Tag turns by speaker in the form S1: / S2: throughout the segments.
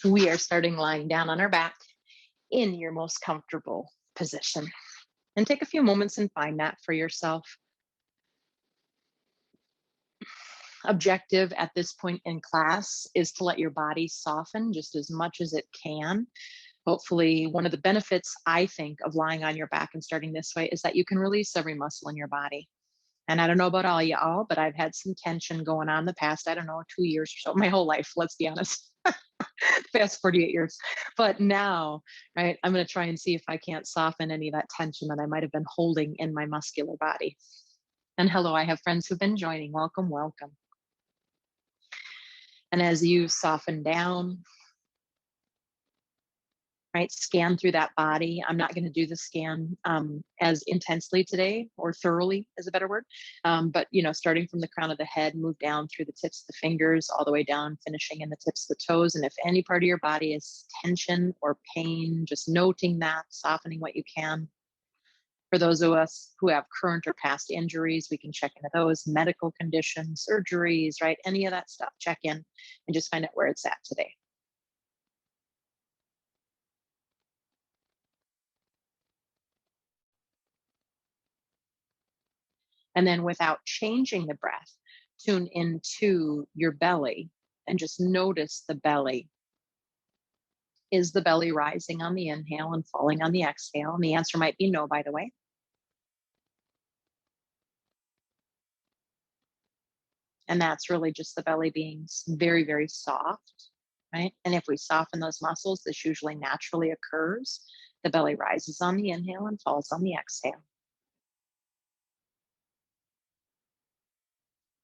S1: We are starting lying down on our back in your most comfortable position. And take a few moments and find that for yourself. Objective at this point in class is to let your body soften just as much as it can. Hopefully, one of the benefits I think of lying on your back and starting this way is that you can release every muscle in your body. And I don't know about all y'all, but I've had some tension going on the past, I don't know, 2 years or so, my whole life, let's be honest. Past 48 years. But now, right, I'm going to try and see if I can't soften any of that tension that I might have been holding in my muscular body. And hello, I have friends who've been joining. Welcome, welcome. And as you soften down, right, scan through that body. I'm not going to do the scan as intensely today, or thoroughly is a better word. But, starting from the crown of the head, move down through the tips of the fingers, all the way down, finishing in the tips of the toes. And if any part of your body is tension or pain, just noting that, softening what you can. For those of us who have current or past injuries, we can check into those, medical conditions, surgeries, right? Any of that stuff, check in and just find out where it's at today. And then without changing the breath, tune into your belly and just notice the belly. Is the belly rising on the inhale and falling on the exhale? And the answer might be no, by the way. And that's really just the belly being very, very soft, right? And if we soften those muscles, this usually naturally occurs. The belly rises on the inhale and falls on the exhale.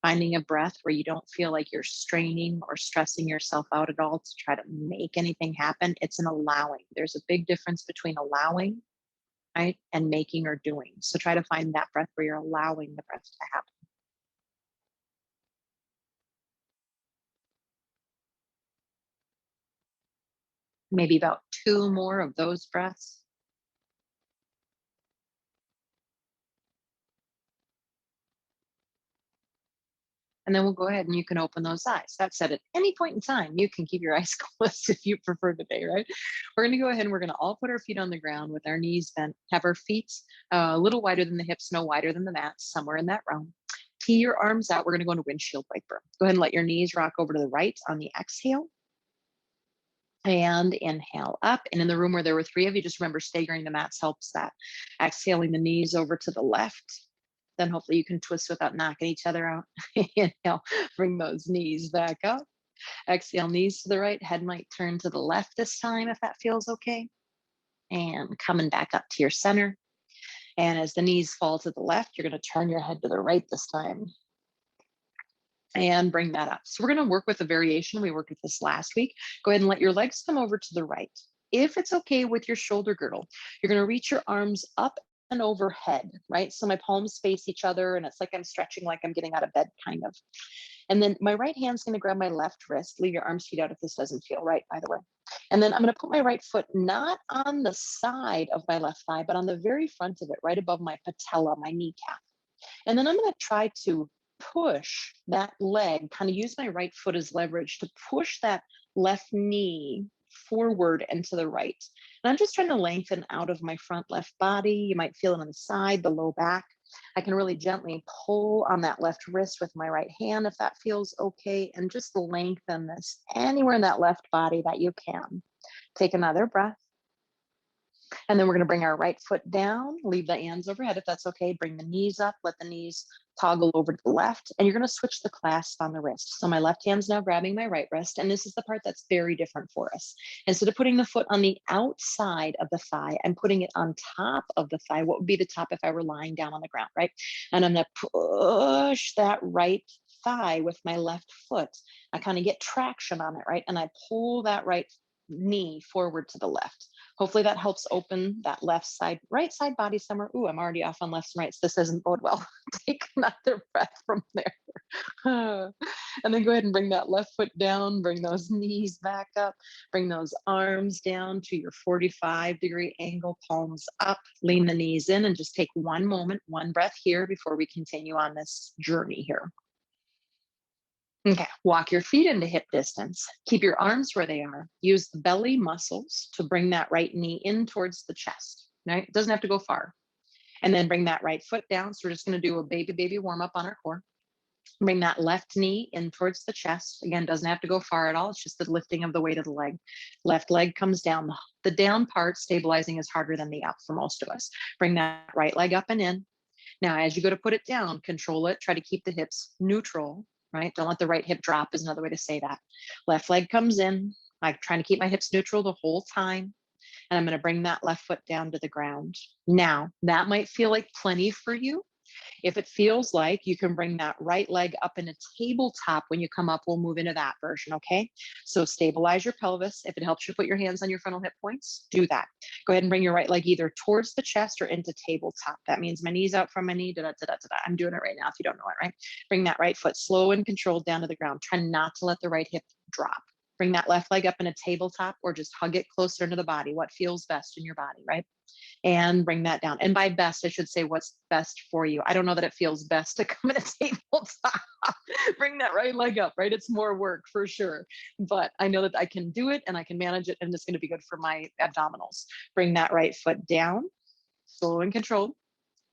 S1: Finding a breath where you don't feel like you're straining or stressing yourself out at all to try to make anything happen. It's an allowing. There's a big difference between allowing, right, and making or doing. So try to find that breath where you're allowing the breath to happen. Maybe about 2 more of those breaths. And then we'll go ahead and you can open those eyes. That said, at any point in time, you can keep your eyes closed if you prefer today, right? We're going to go ahead and we're going to all put our feet on the ground with our knees bent, have our feet a little wider than the hips, no wider than the mat, somewhere in that realm. Tee your arms out. We're going to go into Windshield Wiper. Go ahead and let your knees rock over to the right on the exhale. And inhale up. And in the room where there were 3 of you, just remember staggering the mats helps that. Exhaling the knees over to the left. Then hopefully you can twist without knocking each other out. Inhale, bring those knees back up. Exhale, knees to the right. Head might turn to the left this time if that feels okay. And coming back up to your center. And as the knees fall to the left, you're going to turn your head to the right this time. And bring that up. So we're going to work with a variation. We worked with this last week. Go ahead and let your legs come over to the right. If it's okay with your shoulder girdle, you're going to reach your arms up and overhead, right? So my palms face each other and it's like I'm stretching like I'm getting out of bed, kind of. And then my right hand's going to grab my left wrist. Leave your arms feet out if this doesn't feel right, by the way. And then I'm going to put my right foot not on the side of my left thigh, but on the very front of it, right above my patella, my kneecap. And then I'm going to try to push that leg, kind of use my right foot as leverage to push that left knee forward and to the right. And I'm just trying to lengthen out of my front left body. You might feel it on the side, the low back. I can really gently pull on that left wrist with my right hand if that feels okay, and just lengthen this anywhere in that left body that you can. Take another breath. And then we're going to bring our right foot down, leave the hands overhead if that's okay. Bring the knees up, let the knees toggle over to the left, and you're going to switch the clasp on the wrist. So my left hand's now grabbing my right wrist, and this is the part that's very different for us. Instead of putting the foot on the outside of the thigh, I'm putting it on top of the thigh. What would be the top if I were lying down on the ground, right? And I'm going to push that right thigh with my left foot. I kind of get traction on it, right? And I pull that right knee forward to the left. Hopefully that helps open that left side, right side body somewhere. Ooh, I'm already off on lefts and rights. This doesn't bode well. Take another breath from there. And then go ahead and bring that left foot down, bring those knees back up, bring those arms down to your 45-degree angle, palms up, lean the knees in, and just take one moment, one breath here before we continue on this journey here. Okay, walk your feet into hip distance. Keep your arms where they are. Use the belly muscles to bring that right knee in towards the chest, right? It doesn't have to go far. And then bring that right foot down. So we're just going to do a baby warm up on our core. Bring that left knee in towards the chest. Again, doesn't have to go far at all. It's just the lifting of the weight of the leg. Left leg comes down. The down part, stabilizing, is harder than the up for most of us. Bring that right leg up and in. Now, as you go to put it down, control it. Try to keep the hips neutral, right? Don't let the right hip drop is another way to say that. Left leg comes in. I'm trying to keep my hips neutral the whole time. And I'm going to bring that left foot down to the ground. Now, that might feel like plenty for you. If it feels like, you can bring that right leg up in a tabletop. When you come up, we'll move into that version, okay? So stabilize your pelvis. If it helps you put your hands on your frontal hip points, do that. Go ahead and bring your right leg either towards the chest or into tabletop. That means my knees out from my knee, da-da-da-da-da. I'm doing it right now if you don't know it, right? Bring that right foot slow and controlled down to the ground. Try not to let the right hip drop. Bring that left leg up in a tabletop or just hug it closer into the body. What feels best in your body, right? And bring that down. And by best, I should say what's best for you. I don't know that it feels best to come in a tabletop. Bring that right leg up, right? It's more work for sure. But I know that I can do it and I can manage it, and it's going to be good for my abdominals. Bring that right foot down, slow and controlled.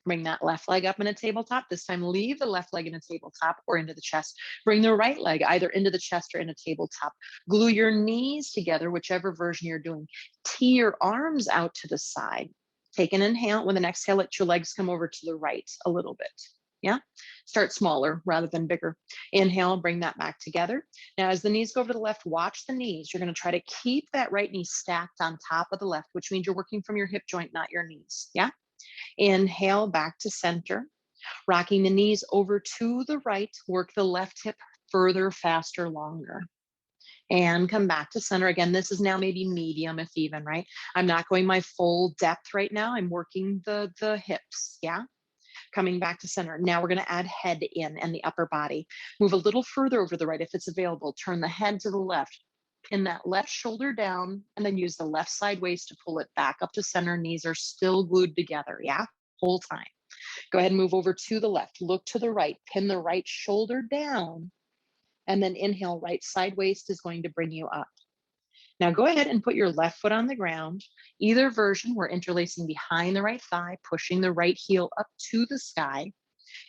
S1: Bring that left leg up in a tabletop. This time, leave the left leg in a tabletop or into the chest. Bring the right leg either into the chest or in a tabletop. Glue your knees together, whichever version you're doing. Tee your arms out to the side. Take an inhale. With an exhale, let your legs come over to the right a little bit. Yeah. Start smaller rather than bigger. Inhale, bring that back together. Now, as the knees go over to the left, watch the knees. You're going to try to keep that right knee stacked on top of the left, which means you're working from your hip joint, not your knees. Yeah. Inhale back to center, rocking the knees over to the right. Work the left hip further, faster, longer. And come back to center. Again, this is now maybe medium, if even, right? I'm not going my full depth right now. I'm working the hips, yeah? Coming back to center. Now we're going to add head in and the upper body. Move a little further over to the right if it's available. Turn the head to the left. Pin that left shoulder down, and then use the left side waist to pull it back up to center. Knees are still glued together, yeah? Whole time. Go ahead and move over to the left. Look to the right. Pin the right shoulder down, and then inhale. Right side waist is going to bring you up. Now go ahead and put your left foot on the ground. Either version, we're interlacing behind the right thigh, pushing the right heel up to the sky.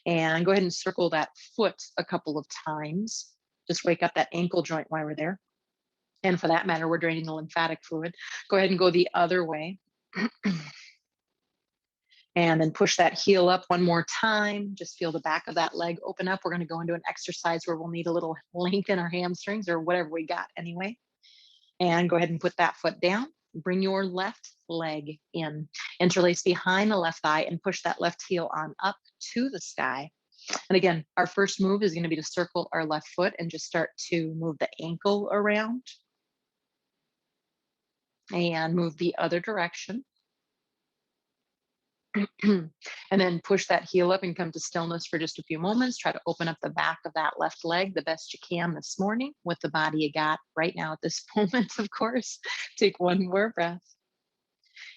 S1: And go ahead and circle that foot a couple of times. Just wake up that ankle joint while we're there. And for that matter, we're draining the lymphatic fluid. Go ahead and go the other way. And then push that heel up one more time. Just feel the back of that leg open up. We're going to go into an exercise where we'll need a little length in our hamstrings or whatever we got anyway. And go ahead and put that foot down. Bring your left leg in. Interlace behind the left thigh and push that left heel on up to the sky. And again, our first move is going to be to circle our left foot and just start to move the ankle around. And move the other direction. And then push that heel up and come to stillness for just a few moments. Try to open up the back of that left leg the best you can this morning with the body you got right now at this moment, of course. Take one more breath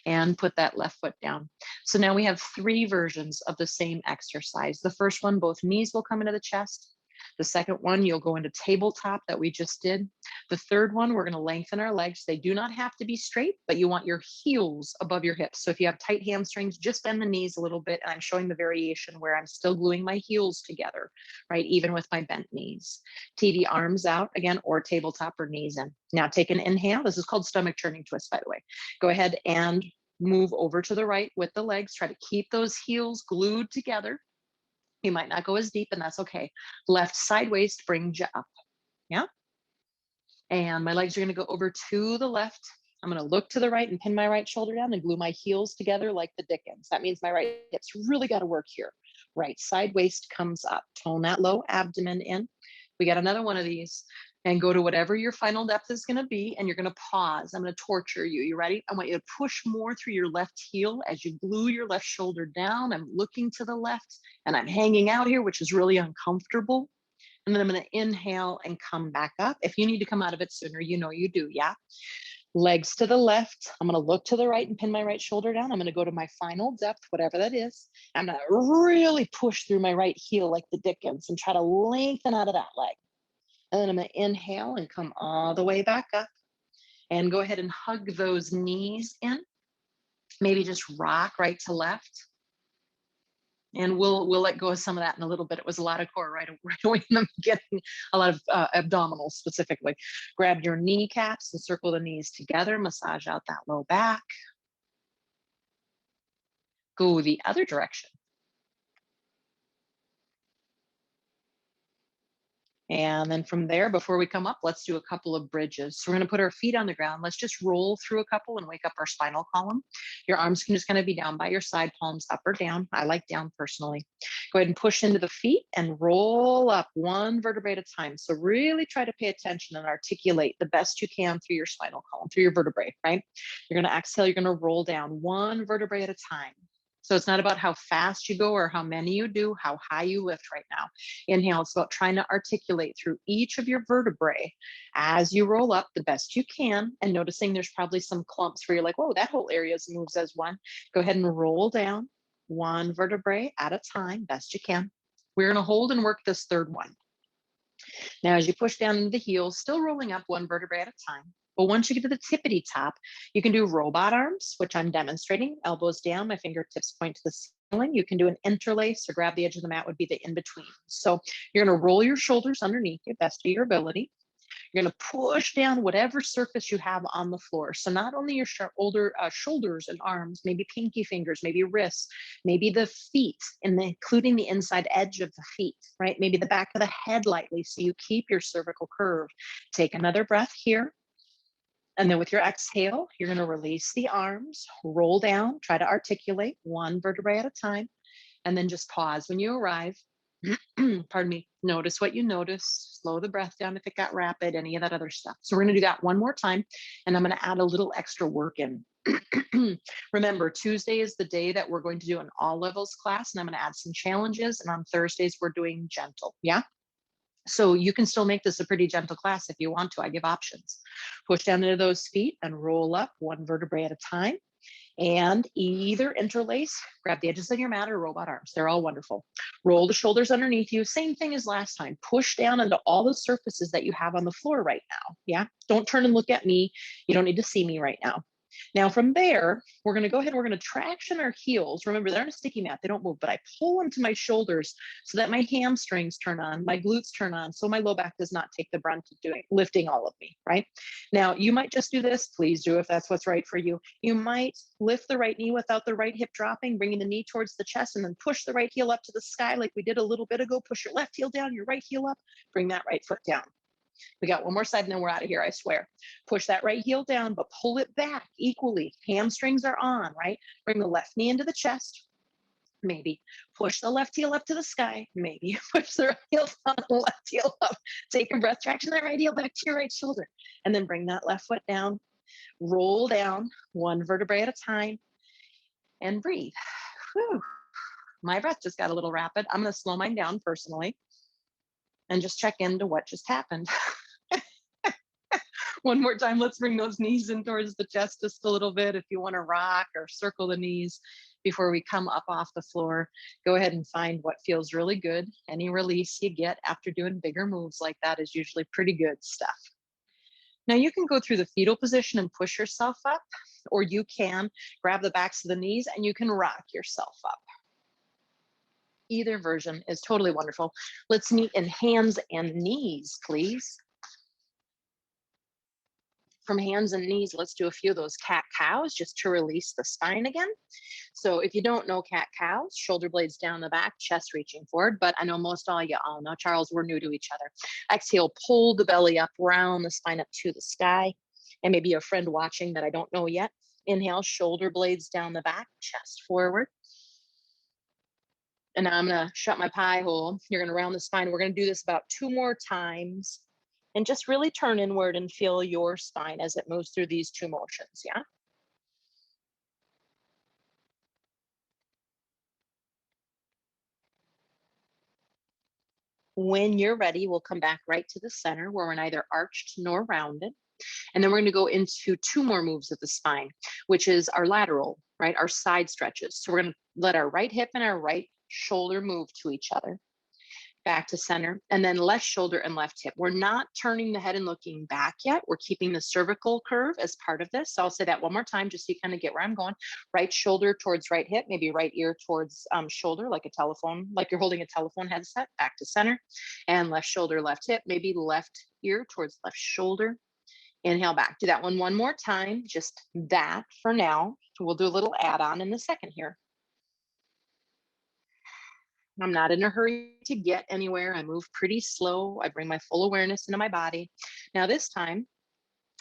S1: and put that left foot down. So now we have 3 versions of the same exercise. The first one, both knees will come into the chest. The second one, you'll go into tabletop that we just did. The third one, we're going to lengthen our legs. They do not have to be straight, but you want your heels above your hips. So if you have tight hamstrings, just bend the knees a little bit. And I'm showing the variation where I'm still gluing my heels together, right? Even with my bent knees. Tee the arms out again, or tabletop or knees in. Now take an inhale. This is called stomach churning twist, by the way. Go ahead and move over to the right with the legs. Try to keep those heels glued together. You might not go as deep, and that's okay. Left side waist brings you up. Yeah. And my legs are going to go over to the left. I'm going to look to the right and pin my right shoulder down and glue my heels together like the Dickens. That means my right hip's really got to work here. Right side waist comes up. Tone that low abdomen in. We got another one of these. And go to whatever your final depth is going to be, and you're going to pause. I'm going to torture you. You ready? I want you to push more through your left heel as you glue your left shoulder down. I'm looking to the left, and I'm hanging out here, which is really uncomfortable. And then I'm going to inhale and come back up. If you need to come out of it sooner, you know you do, yeah? Legs to the left. I'm going to look to the right and pin my right shoulder down. I'm going to go to my final depth, whatever that is. I'm going to really push through my right heel like the Dickens and try to lengthen out of that leg. And then I'm going to inhale and come all the way back up. And go ahead and hug those knees in. Maybe just rock right to left. And we'll let go of some of that in a little bit. It was a lot of core right away in the beginning, a lot of abdominals specifically. Grab your kneecaps and circle the knees together. Massage out that low back. Go the other direction. And then from there, before we come up, let's do a couple of bridges. So we're going to put our feet on the ground. Let's just roll through a couple and wake up our spinal column. Your arms can just kind of be down by your side, palms up or down. I like down personally. Go ahead and push into the feet and roll up one vertebrae at a time. So really try to pay attention and articulate the best you can through your spinal column, through your vertebrae, right? You're going to exhale. You're going to roll down one vertebrae at a time. So it's not about how fast you go or how many you do, how high you lift right now. Inhale, it's about trying to articulate through each of your vertebrae as you roll up the best you can, and noticing there's probably some clumps where you're like, whoa, that whole area moves as one. Go ahead and roll down one vertebrae at a time, best you can. We're going to hold and work this third one. Now, as you push down into the heels, still rolling up one vertebrae at a time. But once you get to the tippity top, you can do robot arms, which I'm demonstrating. Elbows down, my fingertips point to the ceiling. You can do an interlace or grab the edge of the mat would be the in-between. So you're going to roll your shoulders underneath you, best of your ability. You're going to push down whatever surface you have on the floor. So not only your shoulders and arms, maybe pinky fingers, maybe wrists, maybe the feet, and including the inside edge of the feet, right? Maybe the back of the head lightly so you keep your cervical curve. Take another breath here. And then with your exhale, you're going to release the arms, roll down, try to articulate one vertebrae at a time, and then just pause when you arrive. Pardon me. Notice what you notice. Slow the breath down if it got rapid, any of that other stuff. So we're going to do that one more time, and I'm going to add a little extra work in. Remember, Tuesday is the day that we're going to do an all levels class, and I'm going to add some challenges. And on Thursdays, we're doing gentle. Yeah. So you can still make this a pretty gentle class if you want to. I give options. Push down into those feet and roll up one vertebrae at a time. And either interlace, grab the edges of your mat, or robot arms. They're all wonderful. Roll the shoulders underneath you. Same thing as last time. Push down into all the surfaces that you have on the floor right now. Yeah. Don't turn and look at me. You don't need to see me right now. Now from there, we're going to go ahead and we're going to traction our heels. Remember, they're on a sticky mat. They don't move, but I pull into my shoulders so that my hamstrings turn on, my glutes turn on, so my low back does not take the brunt of lifting all of me, right? Now, you might just do this. Please do if that's what's right for you. You might lift the right knee without the right hip dropping, bringing the knee towards the chest, and then push the right heel up to the sky like we did a little bit ago. Push your left heel down, your right heel up, bring that right foot down. We got one more side and then we're out of here, I swear. Push that right heel down, but pull it back equally. Hamstrings are on, right? Bring the left knee into the chest. Maybe push the left heel up to the sky. Maybe push the right heel down, the left heel up. Take a breath, traction that right heel back to your right shoulder. And then bring that left foot down. Roll down one vertebrae at a time and breathe. Whew. My breath just got a little rapid. I'm going to slow mine down personally and just check into what just happened. One more time, let's bring those knees in towards the chest just a little bit. If you want to rock or circle the knees before we come up off the floor, go ahead and find what feels really good. Any release you get after doing bigger moves like that is usually pretty good stuff. Now you can go through the fetal position and push yourself up, or you can grab the backs of the knees and you can rock yourself up. Either version is totally wonderful. Let's meet in hands and knees, please. From hands and knees, let's do a few of those cat-cows just to release the spine again. So if you don't know cat-cows, shoulder blades down the back, chest reaching forward, but I know most all you all know, Charles, we're new to each other. Exhale, pull the belly up, round the spine up to the sky, and maybe a friend watching that I don't know yet. Inhale, shoulder blades down the back, chest forward. And now I'm going to shut my pie hole. You're going to round the spine. We're going to do this about 2 more times. And just really turn inward and feel your spine as it moves through these 2 motions, yeah? When you're ready, we'll come back right to the center where we're neither arched nor rounded. And then we're going to go into 2 more moves of the spine, which is our lateral, right? Our side stretches. So we're going to let our right hip and our right shoulder move to each other. back to center, and then left shoulder and left hip. We're not turning the head and looking back yet. We're keeping the cervical curve as part of this. So I'll say that one more time, just so you kind of get where I'm going. Right shoulder towards right hip, maybe right ear towards shoulder, like a telephone, like you're holding a telephone headset, back to center. And left shoulder, left hip, maybe left ear towards left shoulder. Inhale back. Do that one more time, just that for now. We'll do a little add-on in the second here. I'm not in a hurry to get anywhere. I move pretty slow. I bring my full awareness into my body. Now this time,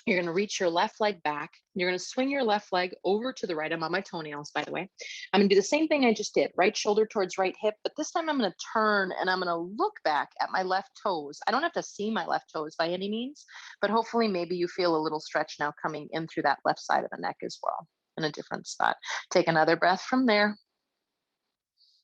S1: you're going to reach your left leg back. You're going to swing your left leg over to the right. I'm on my toenails, by the way. I'm going to do the same thing I just did. Right shoulder towards right hip, but this time I'm going to turn and I'm going to look back at my left toes. I don't have to see my left toes by any means, but hopefully maybe you feel a little stretch now coming in through that left side of the neck as well in a different spot. Take another breath from there.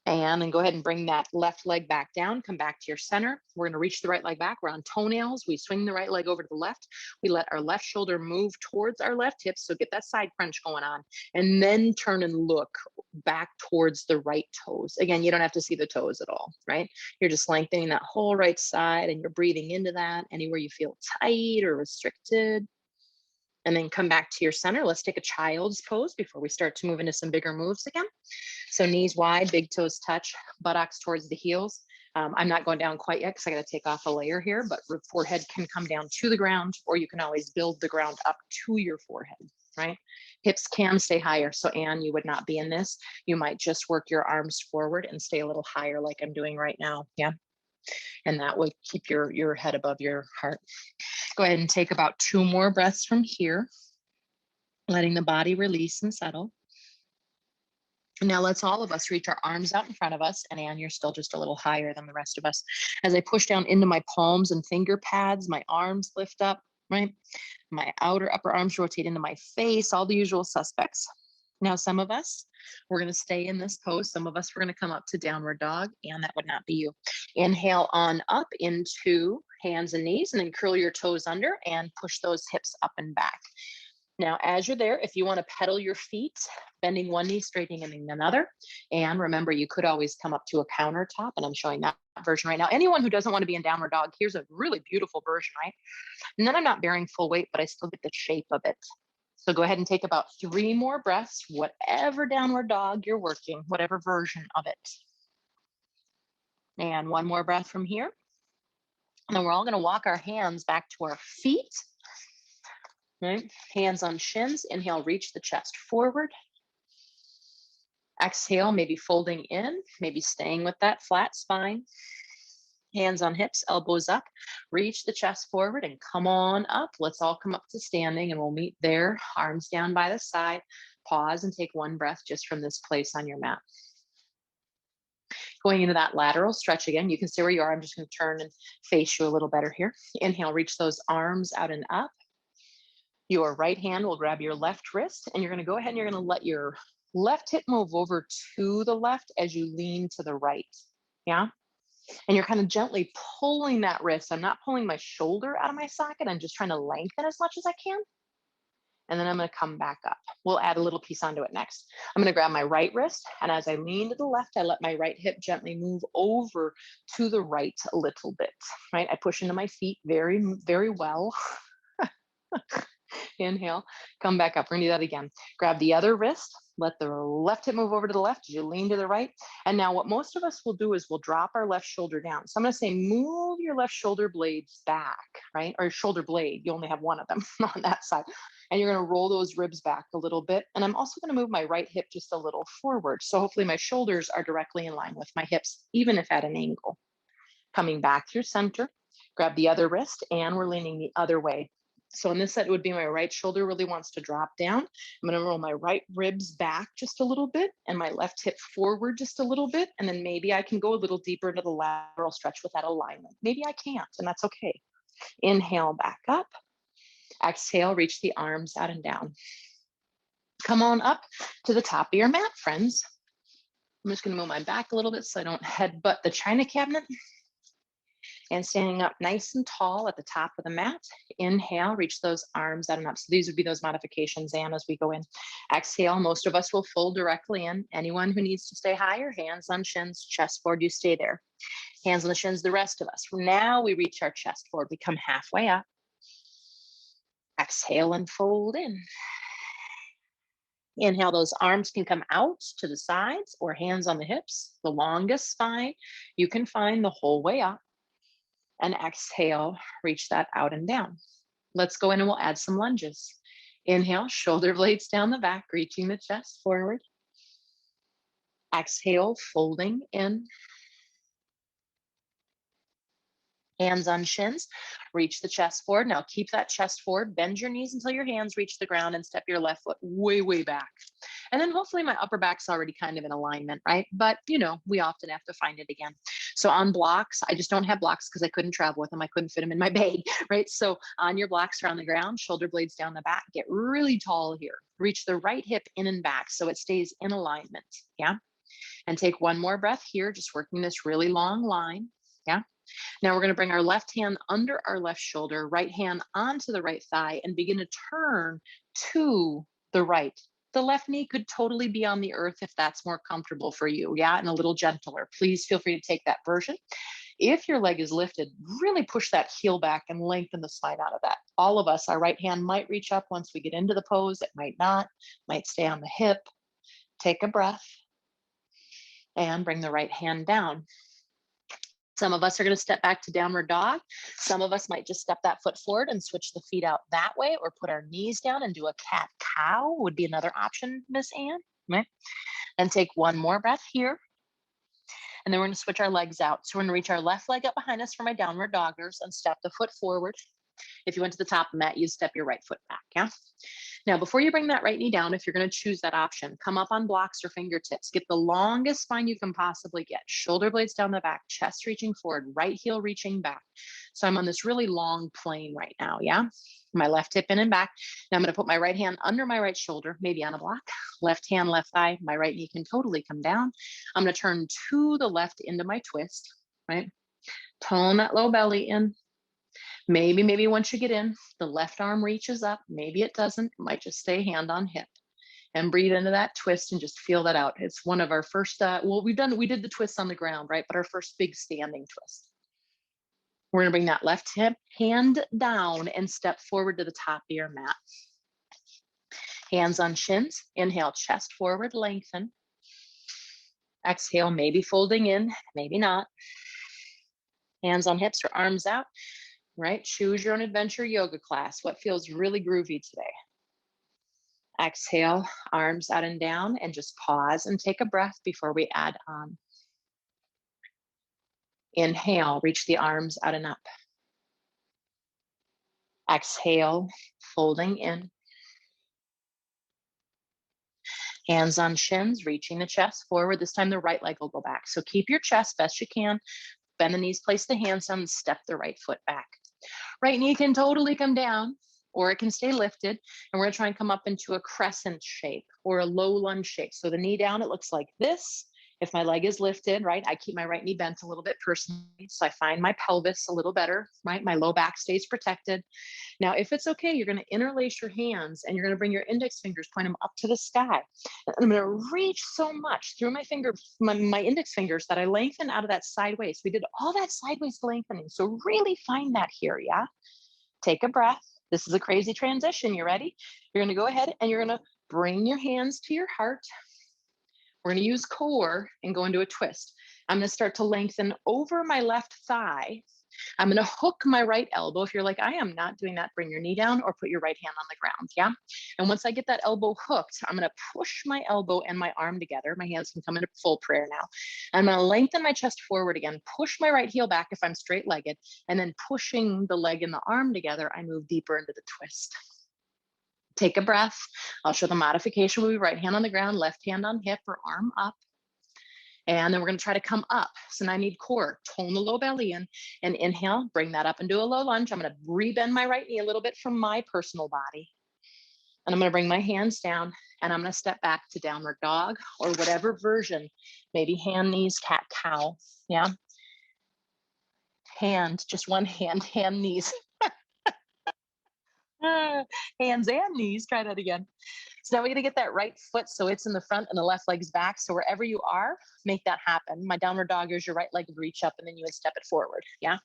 S1: And then go ahead and bring that left leg back down, come back to your center. We're gonna reach the right leg back. We're on toenails. We swing the right leg over to the left. We let our left shoulder move towards our left hip. So get that side crunch going on, and then turn and look back towards the right toes. Again, you don't have to see the toes at all, right? You're just lengthening that whole right side and you're breathing into that anywhere you feel tight or restricted. And then come back to your center. Let's take a child's pose before we start to move into some bigger moves again. So knees wide, big toes touch, buttocks towards the heels. I'm not going down quite yet because I got to take off a layer here, but forehead can come down to the ground, or you can always build the ground up to your forehead, right? Hips can stay higher. So Anne, you would not be in this. You might just work your arms forward and stay a little higher like I'm doing right now. Yeah. And that would keep your head above your heart. Go ahead and take about 2 more breaths from here, letting the body release and settle. Now let's all of us reach our arms out in front of us. And Anne, you're still just a little higher than the rest of us. As I push down into my palms and finger pads, my arms lift up, right? My outer upper arms rotate into my face, all the usual suspects. Now, some of us, we're going to stay in this pose. Some of us, we're going to come up to downward dog, and that would not be you. Inhale on up into hands and knees, and then curl your toes under and push those hips up and back. Now, as you're there, if you want to pedal your feet, bending one knee, straightening another. And remember, you could always come up to a countertop, and I'm showing that version right now. Anyone who doesn't want to be in downward dog, here's a really beautiful version, right? And then I'm not bearing full weight, but I still get the shape of it. So go ahead and take about 3 more breaths, whatever downward dog you're working, whatever version of it. And 1 more breath from here. And then we're all going to walk our hands back to our feet. Right? Hands on shins. Inhale, reach the chest forward. Exhale, maybe folding in, maybe staying with that flat spine. Hands on hips, elbows up. Reach the chest forward and come on up. Let's all come up to standing and we'll meet there. Arms down by the side. Pause and take 1 breath just from this place on your mat. Going into that lateral stretch again. You can stay where you are. I'm just going to turn and face you a little better here. Inhale, reach those arms out and up. Your right hand will grab your left wrist, and you're going to go ahead and you're going to let your left hip move over to the left as you lean to the right. Yeah. And you're kind of gently pulling that wrist. I'm not pulling my shoulder out of my socket. I'm just trying to lengthen as much as I can. And then I'm going to come back up. We'll add a little piece onto it next. I'm going to grab my right wrist. And as I lean to the left, I let my right hip gently move over to the right a little bit, right? I push into my feet very, very well. Inhale, come back up. We're gonna do that again. Grab the other wrist, let the left hip move over to the left as you lean to the right. And now what most of us will do is we'll drop our left shoulder down. So I'm gonna say, move your left shoulder blades back, right? Or shoulder blade, you only have one of them on that side. And you're gonna roll those ribs back a little bit. And I'm also gonna move my right hip just a little forward. So hopefully my shoulders are directly in line with my hips, even if at an angle. Coming back through center, grab the other wrist, and we're leaning the other way. So in this set, it would be my right shoulder really wants to drop down. I'm going to roll my right ribs back just a little bit and my left hip forward just a little bit. And then maybe I can go a little deeper into the lateral stretch with that alignment. Maybe I can't, and that's okay. Inhale, back up. Exhale, reach the arms out and down. Come on up to the top of your mat, friends. I'm just going to move my back a little bit so I don't headbutt the china cabinet. And standing up nice and tall at the top of the mat. Inhale, reach those arms out and up. So these would be those modifications, and as we go in. Exhale, most of us will fold directly in. Anyone who needs to stay higher, hands on shins, chest forward, you stay there. Hands on the shins, the rest of us. Now we reach our chest forward. We come halfway up. Exhale and fold in. Inhale, those arms can come out to the sides or hands on the hips. The longest spine you can find the whole way up. And exhale, reach that out and down. Let's go in and we'll add some lunges. Inhale, shoulder blades down the back, reaching the chest forward. Exhale, folding in. Hands on shins, reach the chest forward. Now keep that chest forward, bend your knees until your hands reach the ground and step your left foot way, way back. And then hopefully my upper back's already kind of in alignment, right? But you know, we often have to find it again. So on blocks, I just don't have blocks because I couldn't travel with them. I couldn't fit them in my bag, right? So on your blocks around the ground, shoulder blades down the back, get really tall here. Reach the right hip in and back so it stays in alignment, yeah? And take one more breath here, just working this really long line, yeah? Now we're going to bring our left hand under our left shoulder, right hand onto the right thigh, and begin to turn to the right. The left knee could totally be on the earth if that's more comfortable for you, yeah, and a little gentler. Please feel free to take that version. If your leg is lifted, really push that heel back and lengthen the spine out of that. All of us, our right hand might reach up once we get into the pose. It might not, might stay on the hip. Take a breath and bring the right hand down. Some of us are going to step back to downward dog. Some of us might just step that foot forward and switch the feet out that way, or put our knees down and do a cat cow would be another option, Miss Ann. Right? Then take one more breath here. And then we're going to switch our legs out. So we're going to reach our left leg up behind us for my downward doggers and step the foot forward. If you went to the top of the mat, you step your right foot back, yeah? Now, before you bring that right knee down, if you're going to choose that option, come up on blocks or fingertips. Get the longest spine you can possibly get. Shoulder blades down the back, chest reaching forward, right heel reaching back. So I'm on this really long plane right now, yeah? My left hip in and back. Now I'm going to put my right hand under my right shoulder, maybe on a block. Left hand, left thigh. My right knee can totally come down. I'm going to turn to the left into my twist, right? Tone that low belly in. Maybe once you get in, the left arm reaches up. Maybe it doesn't. It might just stay hand on hip. And breathe into that twist and just feel that out. It's one of our first, we did the twist on the ground, right? But our first big standing twist. We're going to bring that left hip hand down and step forward to the top of your mat. Hands on shins. Inhale, chest forward, lengthen. Exhale, maybe folding in, maybe not. Hands on hips or arms out. Right? Choose your own adventure yoga class. What feels really groovy today? Exhale, arms out and down, and just pause and take a breath before we add on. Inhale, reach the arms out and up. Exhale, folding in. Hands on shins, reaching the chest forward. This time the right leg will go back. So keep your chest best you can. Bend the knees, place the hands down, and step the right foot back. Right knee can totally come down, or it can stay lifted. And we're going to try and come up into a crescent shape or a low lunge shape. So the knee down, it looks like this. If my leg is lifted, right, I keep my right knee bent a little bit personally. So I find my pelvis a little better, right? My low back stays protected. Now, if it's okay, you're going to interlace your hands and you're going to bring your index fingers, point them up to the sky. And I'm going to reach so much through my index fingers that I lengthen out of that sideways. We did all that sideways lengthening. So really find that here, yeah? Take a breath. This is a crazy transition. You ready? You're going to go ahead and you're going to bring your hands to your heart. We're going to use core and go into a twist. I'm going to start to lengthen over my left thigh. I'm going to hook my right elbow. If you're like, I am not doing that, bring your knee down or put your right hand on the ground, yeah? And once I get that elbow hooked, I'm going to push my elbow and my arm together. My hands can come into full prayer now. I'm going to lengthen my chest forward again, push my right heel back if I'm straight-legged, and then pushing the leg and the arm together, I move deeper into the twist. Take a breath. I'll show the modification. We'll be right hand on the ground, left hand on hip or arm up. And then we're going to try to come up. So now I need core, tone the low belly in, and inhale, bring that up into a low lunge. I'm going to rebend my right knee a little bit from my personal body. And I'm going to bring my hands down and I'm going to step back to downward dog or whatever version, maybe hand, knees, cat, cow. Yeah. hand, just one hand, hand, knees. Hands and knees. Try that again. So now we're going to get that right foot so it's in the front and the left leg's back. So wherever you are, make that happen. My downward dog is your right leg would reach up and then you would step it forward. Yeah.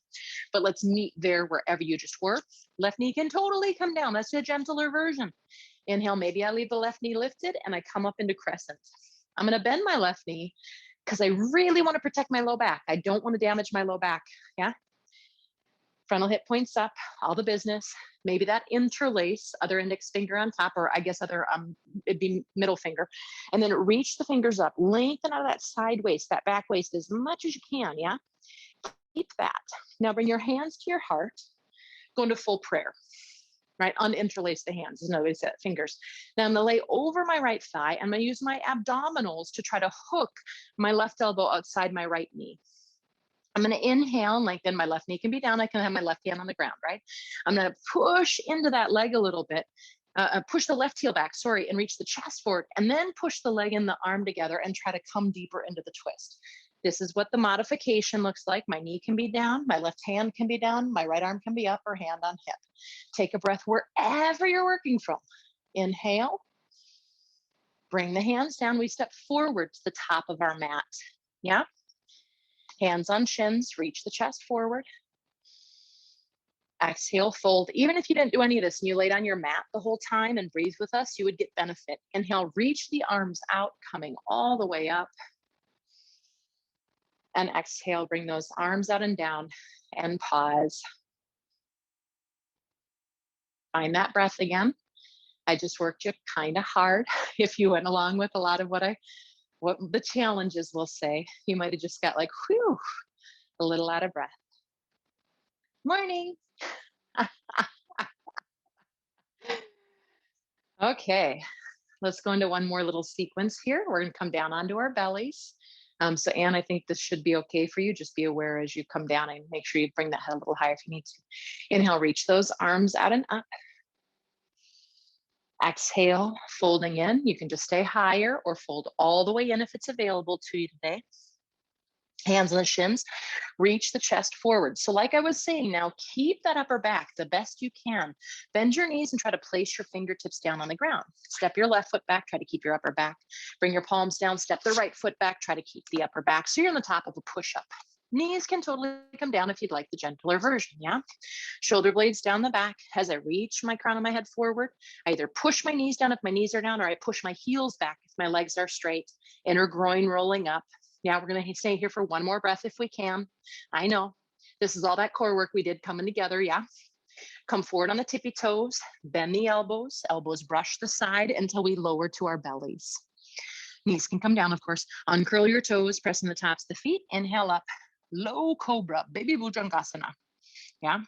S1: But let's meet there wherever you just were. Left knee can totally come down. That's a gentler version. Inhale, maybe I leave the left knee lifted and I come up into crescent. I'm going to bend my left knee because I really want to protect my low back. I don't want to damage my low back. Yeah. Frontal hip points up, all the business. Maybe that interlace, other index finger on top, or I guess other, it'd be middle finger. And then reach the fingers up, lengthen out of that side waist, that back waist as much as you can, yeah? Keep that. Now bring your hands to your heart, go into full prayer, right? Uninterlace the hands, is another way to say it, fingers. Now I'm gonna lay over my right thigh. I'm gonna use my abdominals to try to hook my left elbow outside my right knee. I'm going to inhale and lengthen. My left knee can be down. I can have my left hand on the ground, right? I'm going to push into that leg a little bit, push the left heel back, sorry, and reach the chest forward, and then push the leg and the arm together and try to come deeper into the twist. This is what the modification looks like. My knee can be down. My left hand can be down. My right arm can be up or hand on hip. Take a breath wherever you're working from. Inhale. Bring the hands down. We step forward to the top of our mat. Yeah? Hands on shins, reach the chest forward. Exhale, fold. Even if you didn't do any of this and you laid on your mat the whole time and breathe with us, you would get benefit. Inhale, reach the arms out, coming all the way up. And exhale, bring those arms out and down and pause. Find that breath again. I just worked you kind of hard. If you went along with a lot of what the challenges will say, you might have just got like, whew, a little out of breath. Morning. Okay, let's go into one more little sequence here. We're going to come down onto our bellies. So Anne, I think this should be okay for you. Just be aware as you come down and make sure you bring that head a little higher if you need to. Inhale, reach those arms out and up. Exhale, folding in. You can just stay higher or fold all the way in if it's available to you today. Hands on the shins, reach the chest forward. So like I was saying, now keep that upper back the best you can. Bend your knees and try to place your fingertips down on the ground. Step your left foot back, try to keep your upper back. Bring your palms down, step the right foot back, try to keep the upper back. So you're on the top of a push-up. Knees can totally come down if you'd like the gentler version, yeah? Shoulder blades down the back. As I reach my crown of my head forward, I either push my knees down if my knees are down, or I push my heels back if my legs are straight. Inner groin rolling up. Yeah, we're going to stay here for one more breath if we can. I know. This is all that core work we did coming together, yeah? Come forward on the tippy toes, bend the elbows. Elbows brush the side until we lower to our bellies. Knees can come down, of course. Uncurl your toes, pressing the tops of the feet. Inhale up, low cobra, baby bhujangasana. Yeah?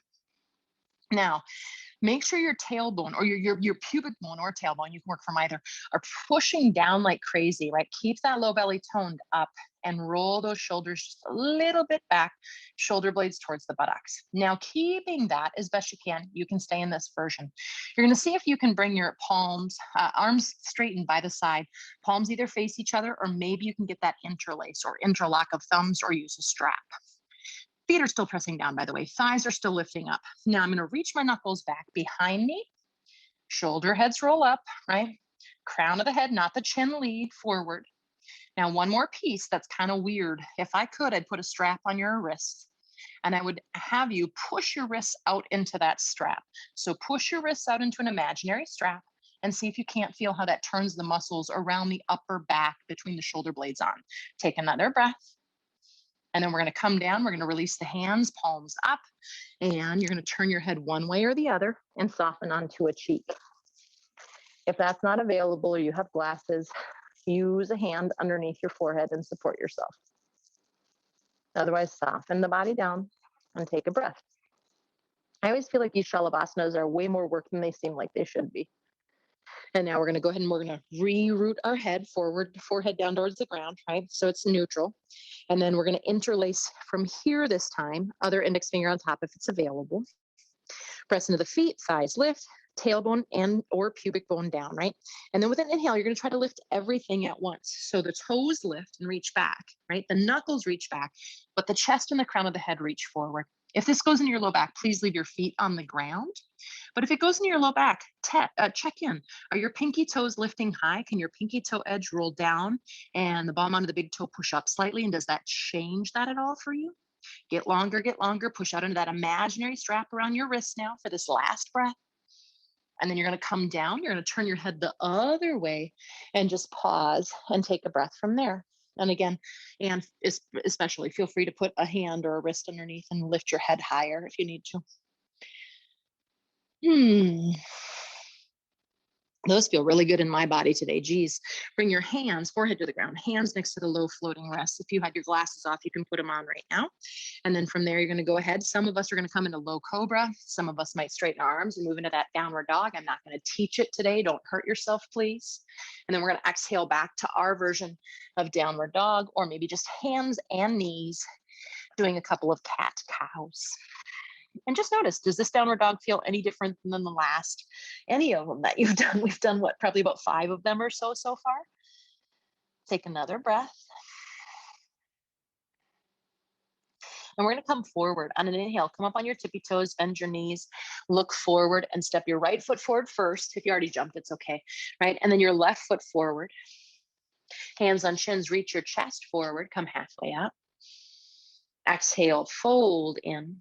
S1: Now, make sure your tailbone or your pubic bone or tailbone, you can work from either, are pushing down like crazy, right? Keep that low belly toned up and roll those shoulders just a little bit back, shoulder blades towards the buttocks. Now, keeping that as best you can stay in this version. You're going to see if you can bring your palms, arms straightened by the side, palms either face each other, or maybe you can get that interlace or interlock of thumbs or use a strap. Feet are still pressing down, by the way. Thighs are still lifting up. Now I'm going to reach my knuckles back behind me. Shoulder heads roll up, right? Crown of the head, not the chin, lead forward. Now one more piece that's kind of weird. If I could, I'd put a strap on your wrist and I would have you push your wrists out into that strap. So push your wrists out into an imaginary strap and see if you can't feel how that turns the muscles around the upper back between the shoulder blades on. Take another breath. And then we're going to come down. We're going to release the hands, palms up, and you're going to turn your head one way or the other and soften onto a cheek. If that's not available or you have glasses, use a hand underneath your forehead and support yourself. Otherwise, soften the body down and take a breath. I always feel like these shalabhasanas are way more work than they seem like they should be. And now we're going to go ahead and we're going to reroute our head forward, forehead down towards the ground, right? So it's neutral. And then we're going to interlace from here this time, other index finger on top if it's available. Press into the feet, thighs lift, tailbone and or pubic bone down, right? And then with an inhale, you're going to try to lift everything at once. So the toes lift and reach back, right? The knuckles reach back, but the chest and the crown of the head reach forward. If this goes into your low back, please leave your feet on the ground. But if it goes into your low back, check in. Are your pinky toes lifting high? Can your pinky toe edge roll down and the bottom of the big toe push up slightly? And does that change that at all for you? Get longer, push out into that imaginary strap around your wrist now for this last breath. And then you're going to come down. You're going to turn your head the other way and just pause and take a breath from there. And again, and especially feel free to put a hand or a wrist underneath and lift your head higher if you need to. Those feel really good in my body today. Geez, bring your hands, forehead to the ground, hands next to the low floating rest. If you had your glasses off, you can put them on right now. And then from there, you're going to go ahead. Some of us are going to come into low cobra. Some of us might straighten our arms and move into that downward dog. I'm not going to teach it today. Don't hurt yourself, please. And then we're going to exhale back to our version of downward dog, or maybe just hands and knees, doing a couple of cat cows. And just notice, does this downward dog feel any different than the last? Any of them that you've done? We've done what, probably about 5 of them or so far. Take another breath. And we're going to come forward on an inhale. Come up on your tippy toes, bend your knees, look forward and step your right foot forward first. If you already jumped, it's okay, right? And then your left foot forward. Hands on shins, reach your chest forward, come halfway up. Exhale, fold in.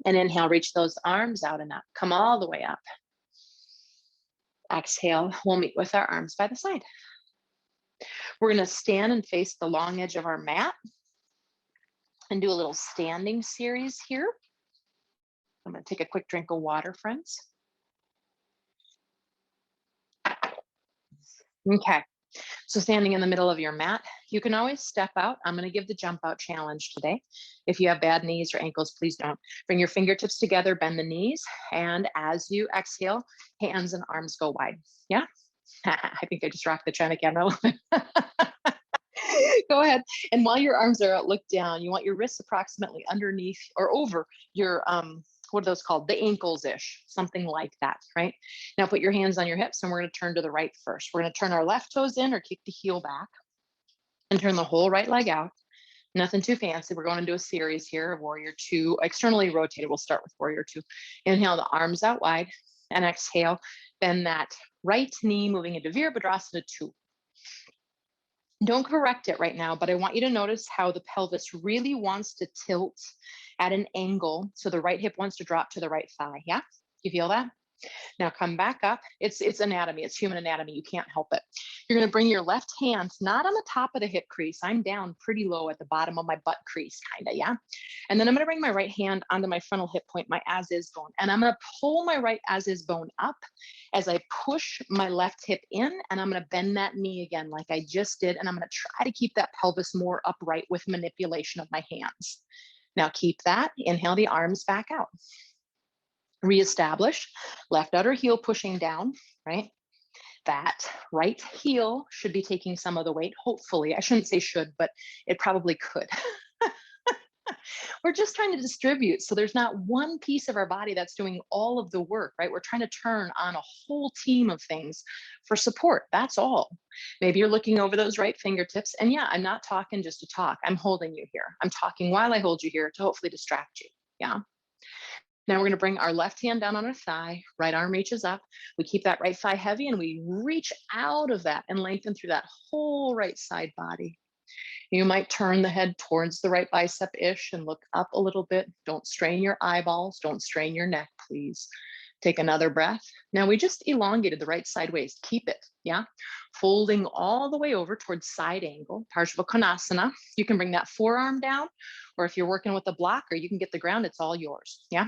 S1: And inhale, reach those arms out and up. Come all the way up. Exhale, we'll meet with our arms by the side. We're going to stand and face the long edge of our mat and do a little standing series here. I'm going to take a quick drink of water, friends. Okay. So standing in the middle of your mat, you can always step out. I'm going to give the jump out challenge today. If you have bad knees or ankles, please don't. Bring your fingertips together, bend the knees. And as you exhale, hands and arms go wide. Yeah. I think I just rocked the China camera a little bit. Go ahead. And while your arms are out, look down. You want your wrists approximately underneath or over your, what are those called? The ankles-ish, something like that, right? Now put your hands on your hips and we're going to turn to the right first. We're going to turn our left toes in or kick the heel back and turn the whole right leg out. Nothing too fancy. We're going to do a series here of Warrior 2, externally rotated. We'll start with Warrior 2. Inhale the arms out wide and exhale. Bend that right knee moving into Virabhadrasana 2. Don't correct it right now, but I want you to notice how the pelvis really wants to tilt at an angle. So the right hip wants to drop to the right thigh. Yeah, you feel that? Now come back up. It's anatomy. It's human anatomy. You can't help it. You're going to bring your left hand, not on the top of the hip crease. I'm down pretty low at the bottom of my butt crease, kind of, yeah? And then I'm going to bring my right hand onto my frontal hip point, my as-is bone. And I'm going to pull my right as-is bone up as I push my left hip in. And I'm going to bend that knee again like I just did. And I'm going to try to keep that pelvis more upright with manipulation of my hands. Now keep that. Inhale the arms back out. Reestablish, left outer heel pushing down, right? That right heel should be taking some of the weight, hopefully. I shouldn't say should, but it probably could. We're just trying to distribute. So there's not one piece of our body that's doing all of the work, right? We're trying to turn on a whole team of things for support. That's all. Maybe you're looking over those right fingertips. And yeah, I'm not talking just to talk. I'm holding you here. I'm talking while I hold you here to hopefully distract you. Yeah. Now we're going to bring our left hand down on our thigh, right arm reaches up. We keep that right thigh heavy and we reach out of that and lengthen through that whole right side body. You might turn the head towards the right bicep-ish and look up a little bit. Don't strain your eyeballs. Don't strain your neck, please. Take another breath. Now we just elongated the right side waist. Keep it, yeah? Folding all the way over towards side angle, Konasana. You can bring that forearm down, or if you're working with a blocker, you can get the ground. It's all yours, yeah?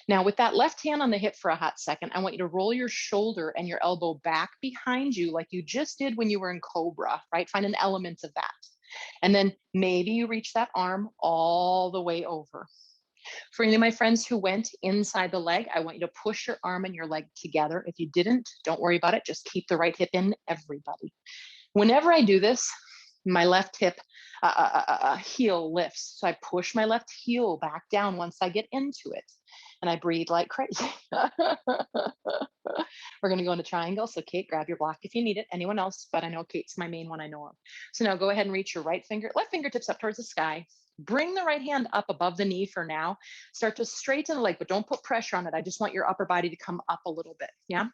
S1: Now with that left hand on the hip for a hot second, I want you to roll your shoulder and your elbow back behind you like you just did when you were in Cobra, right? Find an element of that. And then maybe you reach that arm all the way over. For any of my friends who went inside the leg, I want you to push your arm and your leg together. If you didn't, don't worry about it. Just keep the right hip in, everybody. Whenever I do this, my left hip heel lifts. So I push my left heel back down once I get into it. And I breathe like crazy. We're going to go into triangle. So Kate, grab your block if you need it. Anyone else? But I know Kate's my main one I know of. So now go ahead and reach your left fingertips up towards the sky. Bring the right hand up above the knee for now. Start to straighten the leg, but don't put pressure on it. I just want your upper body to come up a little bit. Yeah.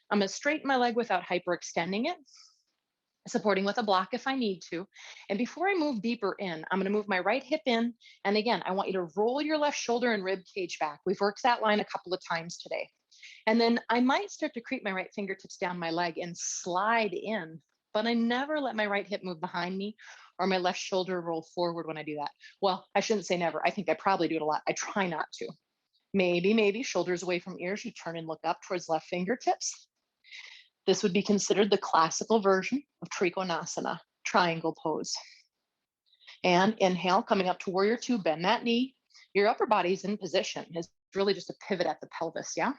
S1: I'm going to straighten my leg without hyperextending it, supporting with a block if I need to. And before I move deeper in, I'm going to move my right hip in. And again, I want you to roll your left shoulder and rib cage back. We've worked that line a couple of times today. And then I might start to creep my right fingertips down my leg and slide in, but I never let my right hip move behind me or my left shoulder roll forward when I do that. Well, I shouldn't say never. I think I probably do it a lot. I try not to. Maybe shoulders away from ears. You turn and look up towards left fingertips. This would be considered the classical version of Trikonasana, triangle pose. And inhale, coming up to warrior two, bend that knee. Your upper body's in position. It's really just a pivot at the pelvis, yeah?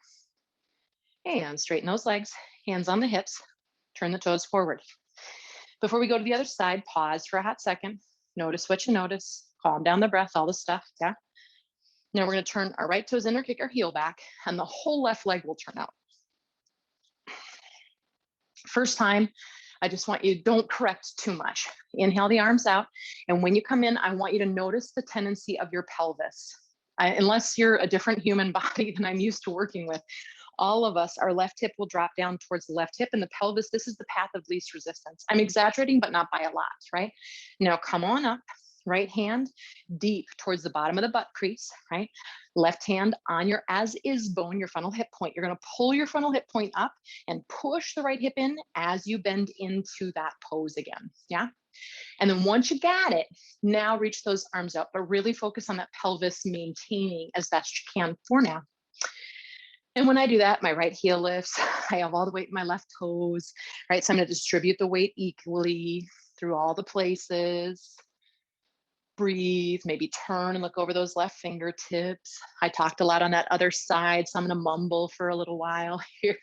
S1: And straighten those legs, hands on the hips, turn the toes forward. Before we go to the other side, pause for a hot second. Notice what you notice. Calm down the breath, all the stuff, yeah? Now we're going to turn our right toes in or kick our heel back, and the whole left leg will turn out. First time, I just want you, don't correct too much. Inhale the arms out, and when you come in, I want you to notice the tendency of your pelvis. Unless you're a different human body than I'm used to working with, all of us, our left hip will drop down towards the left hip, and the pelvis, this is the path of least resistance. I'm exaggerating, but not by a lot, right? Now come on up, right hand deep towards the bottom of the butt crease, right? Left hand on your as is bone, your frontal hip point. You're gonna pull your frontal hip point up and push the right hip in as you bend into that pose again, yeah? And then once you got it, now reach those arms out, but really focus on that pelvis maintaining as best you can for now. And when I do that, my right heel lifts. I have all the weight in my left toes, right? So I'm going to distribute the weight equally through all the places. Breathe, maybe turn and look over those left fingertips. I talked a lot on that other side, so I'm going to mumble for a little while here.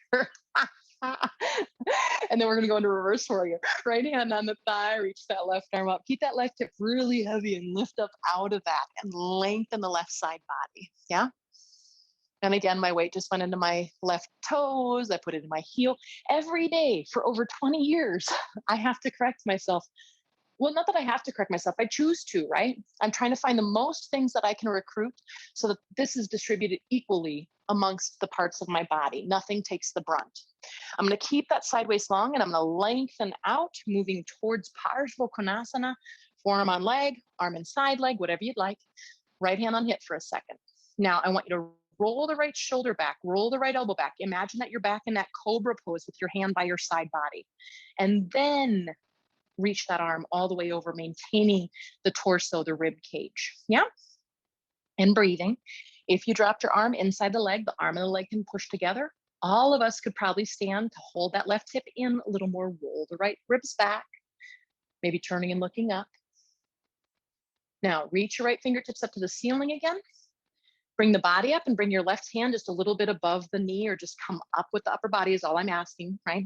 S1: And then we're going to go into reverse warrior. Right hand on the thigh, reach that left arm up. Keep that left hip really heavy and lift up out of that and lengthen the left side body. Yeah. And again, my weight just went into my left toes. I put it in my heel. Every day for over 20 years, I have to correct myself. Well, not that I have to correct myself. I choose to, right? I'm trying to find the most things that I can recruit so that this is distributed equally amongst the parts of my body. Nothing takes the brunt. I'm going to keep that sideways long, and I'm going to lengthen out, moving towards Konasana, forearm on leg, arm inside leg, whatever you'd like. Right hand on hip for a second. Now, I want you to roll the right shoulder back, roll the right elbow back. Imagine that you're back in that Cobra pose with your hand by your side body. And then reach that arm all the way over, maintaining the torso, the rib cage. Yeah? And breathing. If you dropped your arm inside the leg, the arm and the leg can push together. All of us could probably stand to hold that left hip in a little more, roll the right ribs back, maybe turning and looking up. Now, reach your right fingertips up to the ceiling again. Bring the body up and bring your left hand just a little bit above the knee, or just come up with the upper body is all I'm asking, right?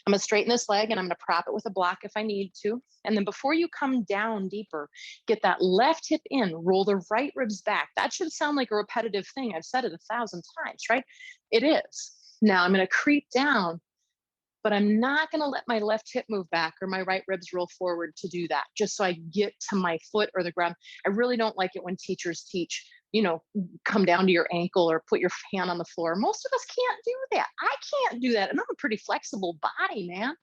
S1: I'm gonna straighten this leg and I'm gonna prop it with a block if I need to. And then before you come down deeper, get that left hip in, roll the right ribs back. That should sound like a repetitive thing. I've said it 1,000 times, right? It is. Now I'm gonna creep down, but I'm not gonna let my left hip move back or my right ribs roll forward to do that, just so I get to my foot or the ground. I really don't like it when teachers teach, you know, come down to your ankle or put your hand on the floor. Most of us can't do that. I can't do that. And I'm a pretty flexible body, man.